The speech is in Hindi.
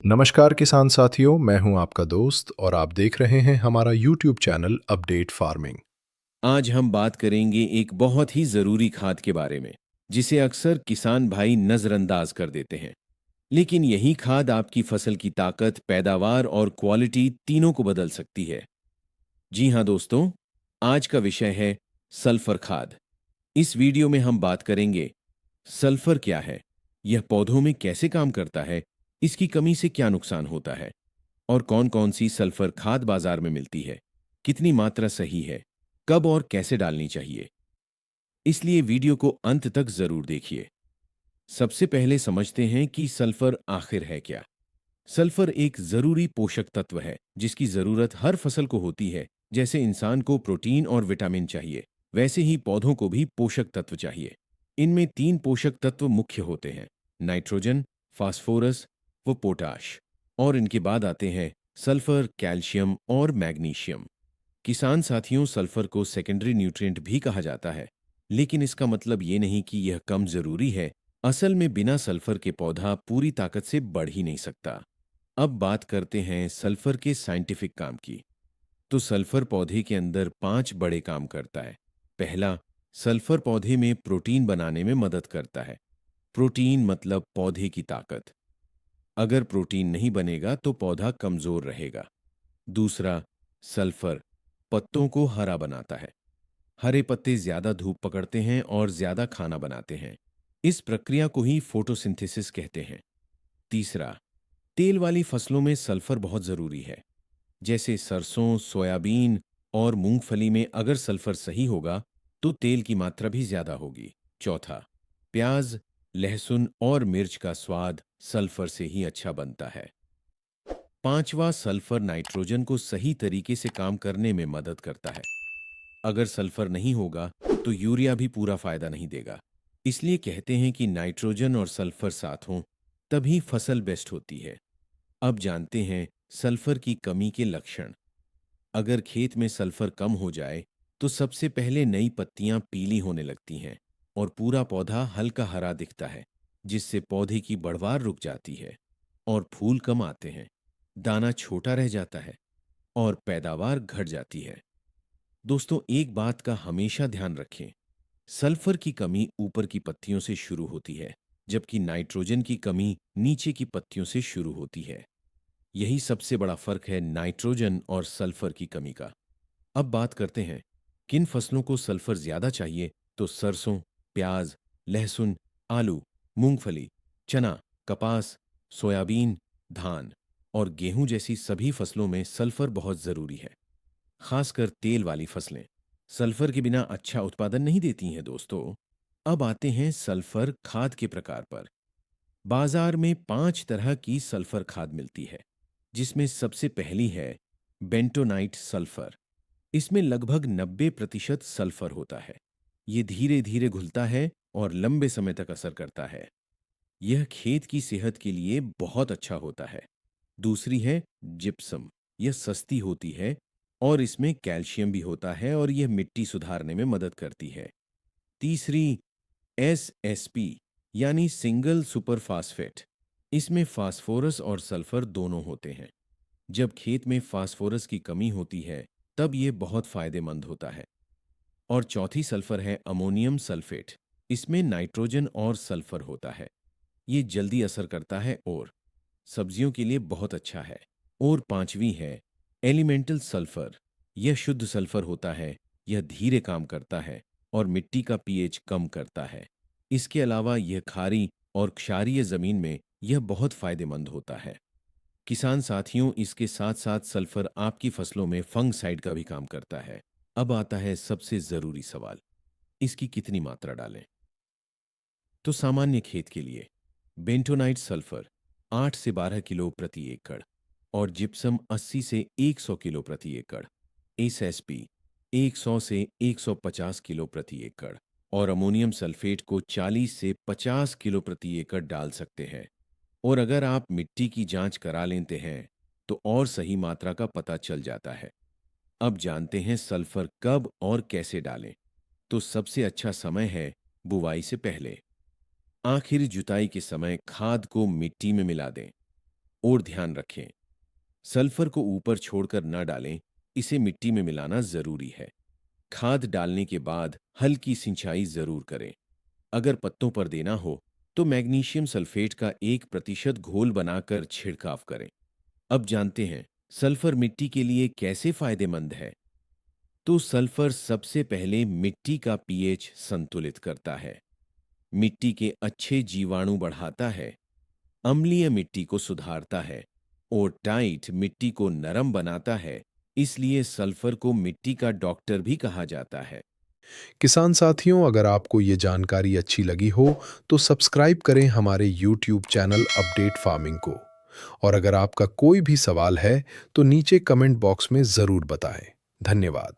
नमस्कार किसान साथियों, मैं हूं आपका दोस्त और आप देख रहे हैं हमारा यूट्यूब चैनल अपडेट फार्मिंग। आज हम बात करेंगे एक बहुत ही ज़रूरी खाद के बारे में, जिसे अक्सर किसान भाई नज़रअंदाज कर देते हैं। लेकिन यही खाद आपकी फसल की ताकत, पैदावार और क्वालिटी तीनों को बदल सकती है। जी हाँ दोस्तों, आज का विषय है सल्फर खाद। इस वीडियो में हम बात करेंगे सल्फर क्या है, यह पौधों में कैसे काम करता है, इसकी कमी से क्या नुकसान होता है और कौन-कौन सी सल्फर खाद बाजार में मिलती है, कितनी मात्रा सही है, कब और कैसे डालनी चाहिए। इसलिए वीडियो को अंत तक जरूर देखिए। सबसे पहले समझते हैं कि सल्फर आखिर है क्या। सल्फर एक जरूरी पोषक तत्व है जिसकी जरूरत हर फसल को होती है। जैसे इंसान को प्रोटीन और विटामिन चाहिए, वैसे ही पौधों को भी पोषक तत्व चाहिए। इनमें तीन पोषक तत्व मुख्य होते हैं: नाइट्रोजन, फास्फोरस व पोटाश। और इनके बाद आते हैं सल्फर, कैल्शियम और मैग्नीशियम। किसान साथियों, सल्फर को सेकेंडरी न्यूट्रिएंट भी कहा जाता है, लेकिन इसका मतलब ये नहीं कि यह कम जरूरी है। असल में बिना सल्फर के पौधा पूरी ताकत से बढ़ ही नहीं सकता। अब बात करते हैं सल्फर के साइंटिफिक काम की। तो सल्फर पौधे के अंदर 5 बड़े काम करता है। पहला, सल्फर पौधे में प्रोटीन बनाने में मदद करता है। प्रोटीन मतलब पौधे की ताकत। अगर प्रोटीन नहीं बनेगा तो पौधा कमजोर रहेगा। दूसरा, सल्फर पत्तों को हरा बनाता है। हरे पत्ते ज्यादा धूप पकड़ते हैं और ज्यादा खाना बनाते हैं। इस प्रक्रिया को ही फोटोसिंथेसिस कहते हैं। तीसरा, तेल वाली फसलों में सल्फर बहुत जरूरी है। जैसे सरसों, सोयाबीन और मूंगफली में अगर सल्फर सही होगा तो तेल की मात्रा भी ज्यादा होगी। चौथा, प्याज, लहसुन और मिर्च का स्वाद सल्फर से ही अच्छा बनता है। पांचवा, सल्फर नाइट्रोजन को सही तरीके से काम करने में मदद करता है। अगर सल्फर नहीं होगा तो यूरिया भी पूरा फायदा नहीं देगा। इसलिए कहते हैं कि नाइट्रोजन और सल्फर साथ हों तभी फसल बेस्ट होती है। अब जानते हैं सल्फर की कमी के लक्षण। अगर खेत में सल्फर कम हो जाए तो सबसे पहले नई पत्तियां पीली होने लगती हैं और पूरा पौधा हल्का हरा दिखता है, जिससे पौधे की बढ़वार रुक जाती है और फूल कम आते हैं। दाना छोटा रह जाता है और पैदावार घट जाती है। दोस्तों, एक बात का हमेशा ध्यान रखें, सल्फर की कमी ऊपर की पत्तियों से शुरू होती है, जबकि नाइट्रोजन की कमी नीचे की पत्तियों से शुरू होती है। यही सबसे बड़ा फर्क है नाइट्रोजन और सल्फर की कमी का। अब बात करते हैं किन फसलों को सल्फर ज्यादा चाहिए। तो सरसों, प्याज, लहसुन, आलू, मूंगफली, चना, कपास, सोयाबीन, धान और गेहूं जैसी सभी फसलों में सल्फर बहुत जरूरी है। खासकर तेल वाली फसलें सल्फर के बिना अच्छा उत्पादन नहीं देती हैं दोस्तों। अब आते हैं सल्फर खाद के प्रकार पर। बाजार में 5 तरह की सल्फर खाद मिलती है, जिसमें सबसे पहली है बेंटोनाइट सल्फर। इसमें लगभग 90% सल्फर होता है। ये धीरे धीरे घुलता है और लंबे समय तक असर करता है। यह खेत की सेहत के लिए बहुत अच्छा होता है। दूसरी है जिप्सम। यह सस्ती होती है और इसमें कैल्शियम भी होता है और यह मिट्टी सुधारने में मदद करती है। तीसरी एसएसपी यानी सिंगल सुपर फास्फेट। इसमें फास्फोरस और सल्फर दोनों होते हैं। जब खेत में फास्फोरस की कमी होती है तब यह बहुत फायदेमंद होता है। और चौथी सल्फर है अमोनियम सल्फेट। इसमें नाइट्रोजन और सल्फर होता है। ये जल्दी असर करता है और सब्जियों के लिए बहुत अच्छा है। और पांचवी है एलिमेंटल सल्फर। यह शुद्ध सल्फर होता है। यह धीरे काम करता है और मिट्टी का पीएच कम करता है। इसके अलावा यह खारी और क्षारीय जमीन में यह बहुत फायदेमंद होता है। किसान साथियों, इसके साथ साथ सल्फर आपकी फसलों में फंगसाइड का भी काम करता है। अब आता है सबसे जरूरी सवाल, इसकी कितनी मात्रा डालें। तो सामान्य खेत के लिए बेंटोनाइट सल्फर 8 से 12 किलो प्रति एकड़ और जिप्सम 80 से 100 किलो प्रति एकड़। एसएसपी 100 से 150 किलो प्रति एकड़ और अमोनियम सल्फेट को 40 से 50 किलो प्रति एकड़ डाल सकते हैं। और अगर आप मिट्टी की जांच करा लेते हैं तो और सही मात्रा का पता चल जाता है। अब जानते हैं सल्फर कब और कैसे डालें। तो सबसे अच्छा समय है बुवाई से पहले। आखिरी जुताई के समय खाद को मिट्टी में मिला दें। और ध्यान रखें, सल्फर को ऊपर छोड़कर न डालें, इसे मिट्टी में मिलाना जरूरी है। खाद डालने के बाद हल्की सिंचाई जरूर करें। अगर पत्तों पर देना हो तो मैग्नीशियम सल्फेट का 1% घोल बनाकर छिड़काव करें। अब जानते हैं सल्फर मिट्टी के लिए कैसे फायदेमंद है। तो सल्फर सबसे पहले मिट्टी का पीएच संतुलित करता है, मिट्टी के अच्छे जीवाणु बढ़ाता है, अम्लीय मिट्टी को सुधारता है और टाइट मिट्टी को नरम बनाता है। इसलिए सल्फर को मिट्टी का डॉक्टर भी कहा जाता है। किसान साथियों, अगर आपको ये जानकारी अच्छी लगी हो तो सब्सक्राइब करें हमारे यूट्यूब चैनल अपडेट फार्मिंग को। और अगर आपका कोई भी सवाल है तो नीचे कमेंट बॉक्स में ज़रूर बताएं। धन्यवाद।